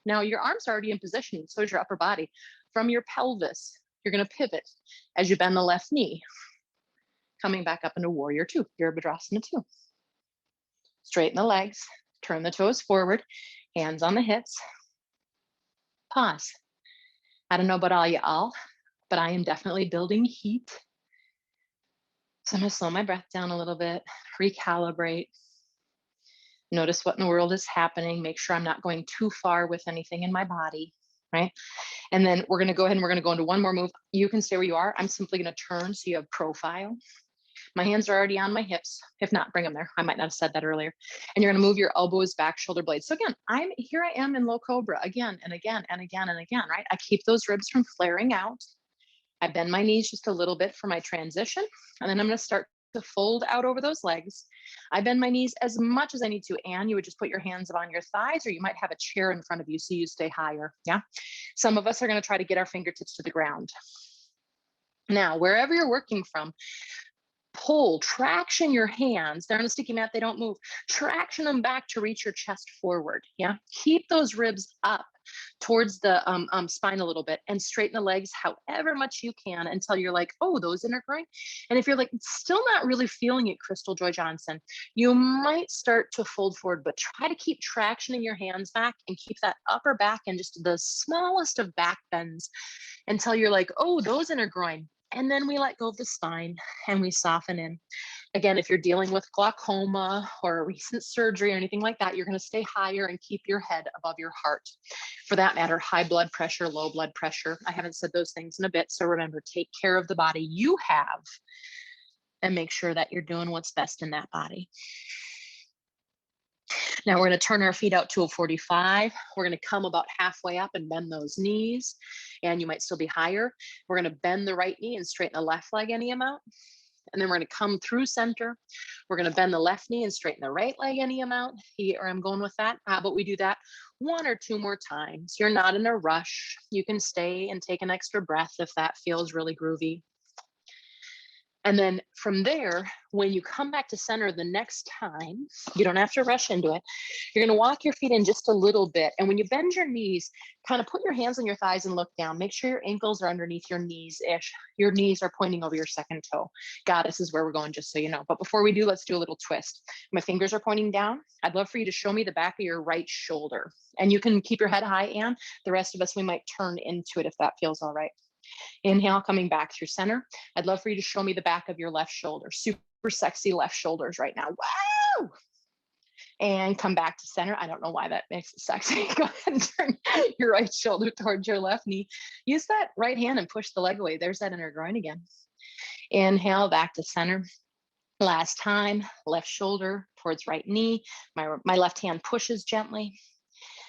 S1: Now your arms are already in position, so is your upper body. From your pelvis, you're gonna pivot as you bend the left knee, coming back up into warrior two, Virabhadrasana 2. Straighten the legs, turn the toes forward, hands on the hips. Pause. I don't know about all y'all, but I am definitely building heat. So I'm gonna slow my breath down a little bit, recalibrate, notice what in the world is happening, make sure I'm not going too far with anything in my body, right? And then we're gonna go ahead and we're gonna go into one more move. You can stay where you are. I'm simply gonna turn so you have profile. My hands are already on my hips. If not, bring them there. I might not have said that earlier. And you're gonna move your elbows back, shoulder blades. So again, I am in low cobra again and again and again and again, right? I keep those ribs from flaring out. I bend my knees just a little bit for my transition. And then I'm gonna start to fold out over those legs. I bend my knees as much as I need to. And you would just put your hands on your thighs, or you might have a chair in front of you so you stay higher, yeah? Some of us are gonna try to get our fingertips to the ground. Now, wherever you're working from, pull, traction your hands. They're on a sticky mat, they don't move. Traction them back to reach your chest forward. Yeah. Keep those ribs up towards the spine a little bit and straighten the legs however much you can until you're like, oh, those inner groin. And if you're like, still not really feeling it, Crystal Joy Johnson, you might start to fold forward, but try to keep traction in your hands back and keep that upper back and just the smallest of back bends until you're like, oh, those inner groin. And then we let go of the spine and we soften in. Again, if you're dealing with glaucoma or a recent surgery or anything like that, you're going to stay higher and keep your head above your heart. For that matter, high blood pressure, low blood pressure. I haven't said those things in a bit. So remember, take care of the body you have and make sure that you're doing what's best in that body. Now we're going to turn our feet out to a 45. We're going to come about halfway up and bend those knees. And you might still be higher. We're going to bend the right knee and straighten the left leg any amount. And then we're going to come through center. We're going to bend the left knee and straighten the right leg any amount. Here I'm going with that. But we do that 1 or 2 more times. You're not in a rush. You can stay and take an extra breath if that feels really groovy. And then from there, when you come back to center the next time, you don't have to rush into it. You're going to walk your feet in just a little bit. And when you bend your knees, kind of put your hands on your thighs and look down. Make sure your ankles are underneath your knees-ish. Your knees are pointing over your second toe. Goddess is where we're going, just so you know. But before we do, let's do a little twist. My fingers are pointing down. I'd love for you to show me the back of your right shoulder. And you can keep your head high, Anne. The rest of us, we might turn into it if that feels all right. Inhale, coming back through center. I'd love for you to show me the back of your left shoulder. Super sexy left shoulders right now. Wow! And come back to center. I don't know why that makes it sexy. Go ahead and turn your right shoulder towards your left knee. Use that right hand and push the leg away. There's that inner groin again. Inhale, back to center. Last time, left shoulder towards right knee. My left hand pushes gently.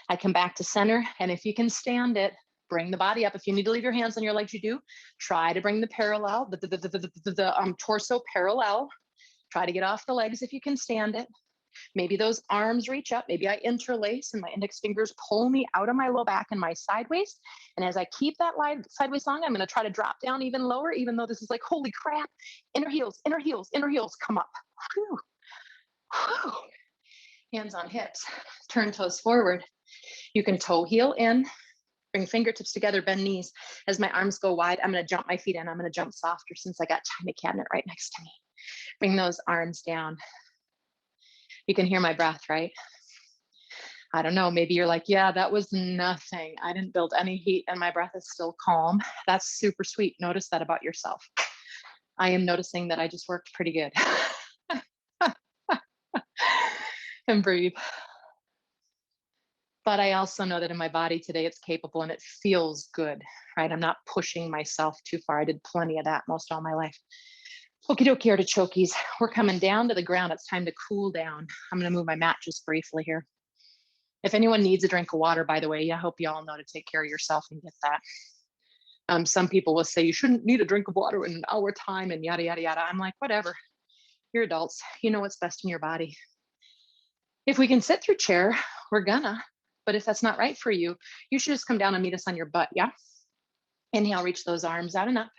S1: I come back to center. And if you can stand it, bring the body up. If you need to leave your hands on your legs, you do. Try to bring the parallel, the torso parallel. Try to get off the legs if you can stand it. Maybe those arms reach up. Maybe I interlace and my index fingers pull me out of my low back and my side waist. And as I keep that sideways long, I'm going to try to drop down even lower, even though this is like, holy crap. Inner heels, inner heels, inner heels. Come up. Whew. Whew. Hands on hips. Turn toes forward. You can toe heel in. Bring fingertips together, bend knees. As my arms go wide, I'm going to jump my feet in. I'm going to jump softer since I got China cabinet right next to me. Bring those arms down. You can hear my breath, right? I don't know. Maybe you're like, yeah, that was nothing. I didn't build any heat and my breath is still calm. That's super sweet. Notice that about yourself. I am noticing that I just worked pretty good. And breathe. But I also know that in my body today, it's capable and it feels good, right? I'm not pushing myself too far. I did plenty of that most all my life. Okie dokie, artichokes. We're coming down to the ground. It's time to cool down. I'm going to move my mat just briefly here. If anyone needs a drink of water, by the way, I hope you all know to take care of yourself and get that. Some people will say you shouldn't need a drink of water in an hour time and yada, yada, yada. I'm like, whatever. You're adults. You know what's best in your body. If we can sit through chair, we're gonna. But if that's not right for you, you should just come down and meet us on your butt, yeah? Inhale, reach those arms out and up.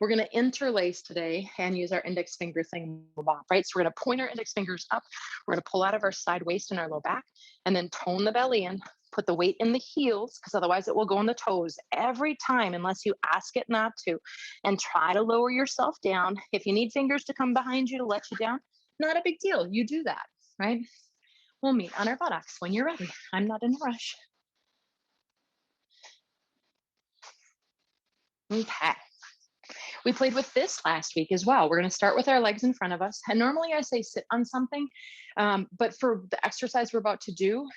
S1: We're gonna interlace today and use our index finger thing, right? So we're gonna point our index fingers up. We're gonna pull out of our side waist and our low back and then tone the belly in. Put the weight in the heels because otherwise it will go in the toes every time unless you ask it not to. And try to lower yourself down. If you need fingers to come behind you to let you down, not a big deal. You do that, right? We'll meet on our buttocks when you're ready. I'm not in a rush. Okay. We played with this last week as well. We're going to start with our legs in front of us. And normally I say sit on something, but for the exercise we're about to do,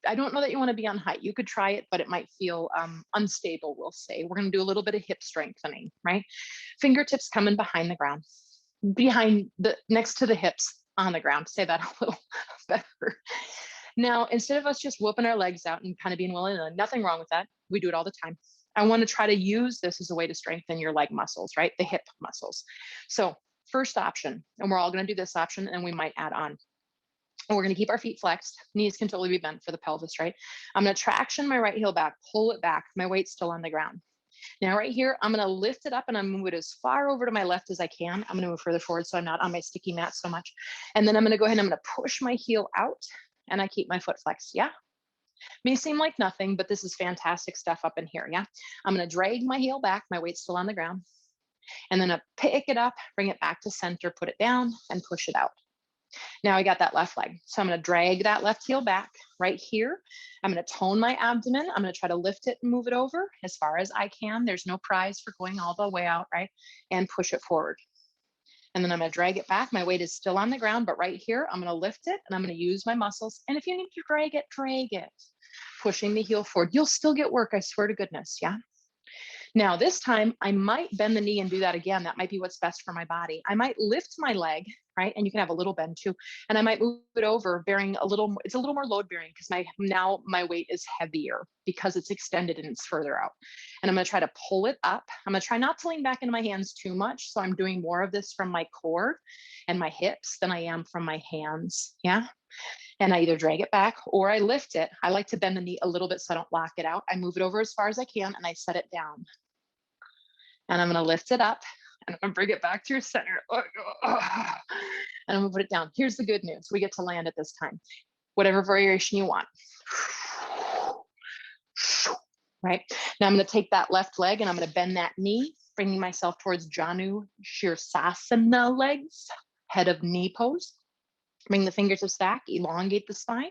S1: I don't know that you want to be on height. You could try it, but it might feel unstable, we'll say. We're going to do a little bit of hip strengthening, right? Fingertips coming behind the ground, next to the hips on the ground. Say that a little better. Now, instead of us just whooping our legs out and kind of being willing, nothing wrong with that. We do it all the time. I want to try to use this as a way to strengthen your leg muscles, right? The hip muscles. So first option, and we're all going to do this option and we might add on. And we're going to keep our feet flexed. Knees can totally be bent for the pelvis, right? I'm going to traction my right heel back, pull it back. My weight's still on the ground. Now right here, I'm going to lift it up and I'm going to move it as far over to my left as I can. I'm going to move further forward so I'm not on my sticky mat so much. And then I'm going to go ahead and I'm going to push my heel out and I keep my foot flexed. Yeah. May seem like nothing, but this is fantastic stuff up in here. Yeah. I'm going to drag my heel back. My weight's still on the ground. And then I pick it up, bring it back to center, put it down and push it out. Now I got that left leg. So I'm going to drag that left heel back right here. I'm going to tone my abdomen. I'm going to try to lift it and move it over as far as I can. There's no prize for going all the way out, right? And push it forward. And then I'm going to drag it back. My weight is still on the ground, but right here, I'm going to lift it and I'm going to use my muscles. And if you need to drag it, drag it. Pushing the heel forward. You'll still get work, I swear to goodness. Yeah. Now, this time I might bend the knee and do that again. That might be what's best for my body. I might lift my leg, right? And you can have a little bend too. And I might move it over bearing a little, it's a little more load bearing because now my weight is heavier because it's extended and it's further out. And I'm going to try to pull it up. I'm going to try not to lean back into my hands too much. So I'm doing more of this from my core and my hips than I am from my hands. Yeah. And I either drag it back or I lift it. I like to bend the knee a little bit so I don't lock it out. I move it over as far as I can and I set it down. And I'm going to lift it up and I'm going to bring it back to your center. And I'm going to put it down. Here's the good news. We get to land it this time. Whatever variation you want. Right? Now I'm going to take that left leg and I'm going to bend that knee, bringing myself towards Janu Shirsasana legs, head of knee pose. Bring the fingertips back, elongate the spine.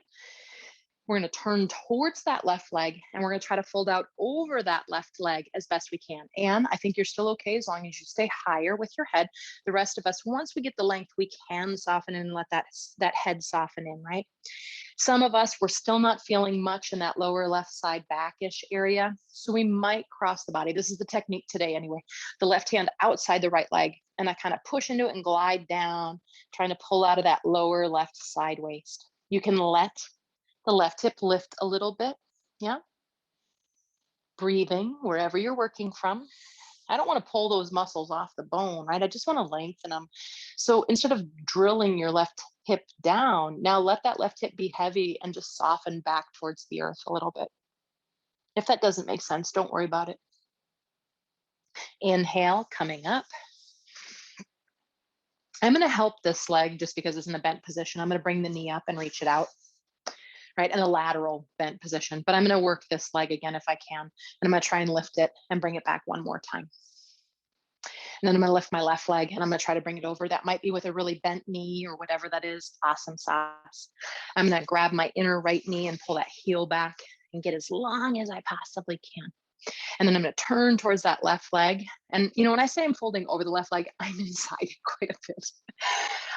S1: We're going to turn towards that left leg and we're going to try to fold out over that left leg as best we can. And I think you're still okay as long as you stay higher with your head. The rest of us, once we get the length, we can soften in and let that head soften in, right? Some of us, we're still not feeling much in that lower left side backish area. So we might cross the body. This is the technique today anyway. The left hand outside the right leg. And I kind of push into it and glide down, trying to pull out of that lower left side waist. You can let the left hip lift a little bit. Yeah. Breathing wherever you're working from. I don't want to pull those muscles off the bone, right? I just want to lengthen them. So instead of drilling your left hip down, now let that left hip be heavy and just soften back towards the earth a little bit. If that doesn't make sense, don't worry about it. Inhale, coming up. I'm going to help this leg just because it's in a bent position. I'm going to bring the knee up and reach it out, right? In a lateral bent position, but I'm going to work this leg again if I can. And I'm going to try and lift it and bring it back one more time. And then I'm going to lift my left leg and I'm going to try to bring it over. That might be with a really bent knee or whatever that is. Awesome sauce. I'm going to grab my inner right knee and pull that heel back and get as long as I possibly can. And then I'm going to turn towards that left leg. And, you know, when I say I'm folding over the left leg, I'm inside it quite a bit.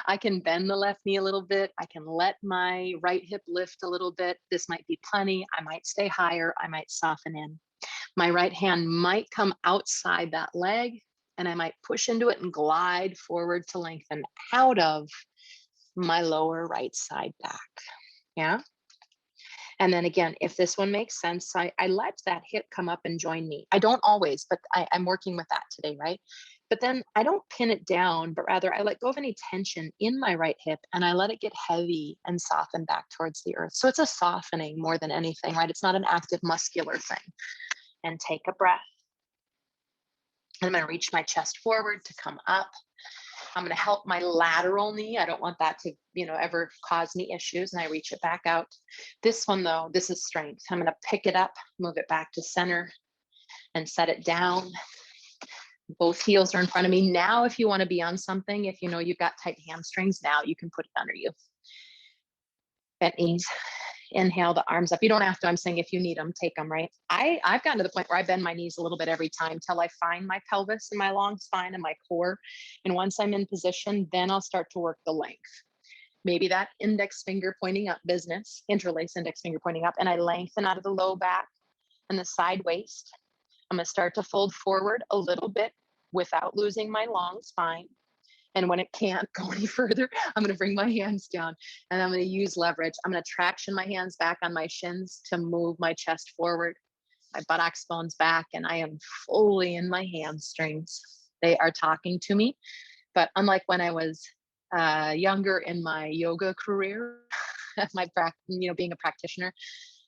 S1: I can bend the left knee a little bit. I can let my right hip lift a little bit. This might be plenty. I might stay higher. I might soften in. My right hand might come outside that leg and I might push into it and glide forward to lengthen out of my lower right side back. Yeah. And then again, if this one makes sense, I let that hip come up and join me. I don't always, but I'm working with that today, right? But then I don't pin it down, but rather I let go of any tension in my right hip and I let it get heavy and soften back towards the earth. So it's a softening more than anything, right? It's not an active muscular thing. And take a breath. And I'm going to reach my chest forward to come up. I'm going to help my lateral knee. I don't want that to, ever cause me issues. And I reach it back out. This one though, this is strength. I'm going to pick it up, move it back to center and set it down. Both heels are in front of me. Now, if you want to be on something, if you know you've got tight hamstrings, now you can put it under you. Bent knees. Inhale the arms up. You don't have to. I'm saying if you need them, take them, right? I've gotten to the point where I bend my knees a little bit every time till I find my pelvis and my long spine and my core. And once I'm in position, then I'll start to work the length. Maybe that index finger pointing up business, interlace index finger pointing up, and I lengthen out of the low back and the side waist. I'm going to start to fold forward a little bit without losing my long spine. And when it can't go any further, I'm going to bring my hands down and I'm going to use leverage. I'm going to traction my hands back on my shins to move my chest forward. My buttocks bones back and I am fully in my hamstrings. They are talking to me. But unlike when I was younger in my yoga career, being a practitioner,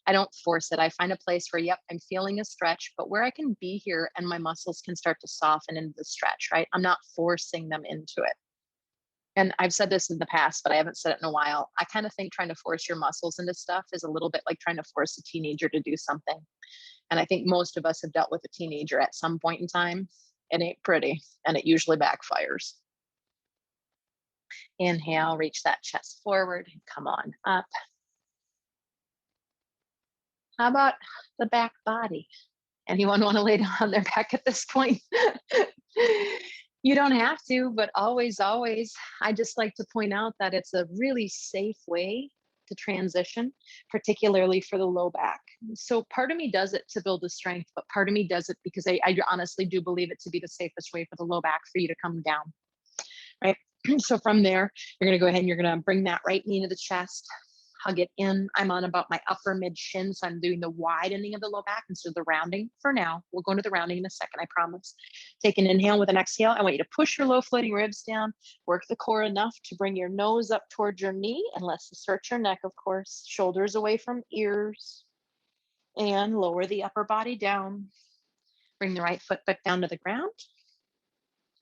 S1: I don't force it. I find a place where, yep, I'm feeling a stretch, but where I can be here and my muscles can start to soften into the stretch, right? I'm not forcing them into it. And I've said this in the past, but I haven't said it in a while. I kind of think trying to force your muscles into stuff is a little bit like trying to force a teenager to do something. And I think most of us have dealt with a teenager at some point in time. It ain't pretty, and it usually backfires. Inhale, reach that chest forward, and come on up. How about the back body? Anyone want to lay down on their back at this point? You don't have to, but always, always, I just like to point out that it's a really safe way to transition, particularly for the low back. So part of me does it to build the strength, but part of me does it because I honestly do believe it to be the safest way for the low back for you to come down, right? So from there, you're going to go ahead and you're going to bring that right knee to the chest, hug it in. I'm on about my upper mid shin, so I'm doing the widening of the low back instead of the rounding for now. We'll go into the rounding in a second, I promise. Take an inhale with an exhale. I want you to push your low floating ribs down, work the core enough to bring your nose up towards your knee, and let's stretch your neck, of course. Shoulders away from ears, and lower the upper body down. Bring the right foot back down to the ground.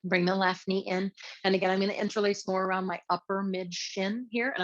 S1: Bring the left knee in. And again, I'm going to interlace more around my upper mid shin here. And I'm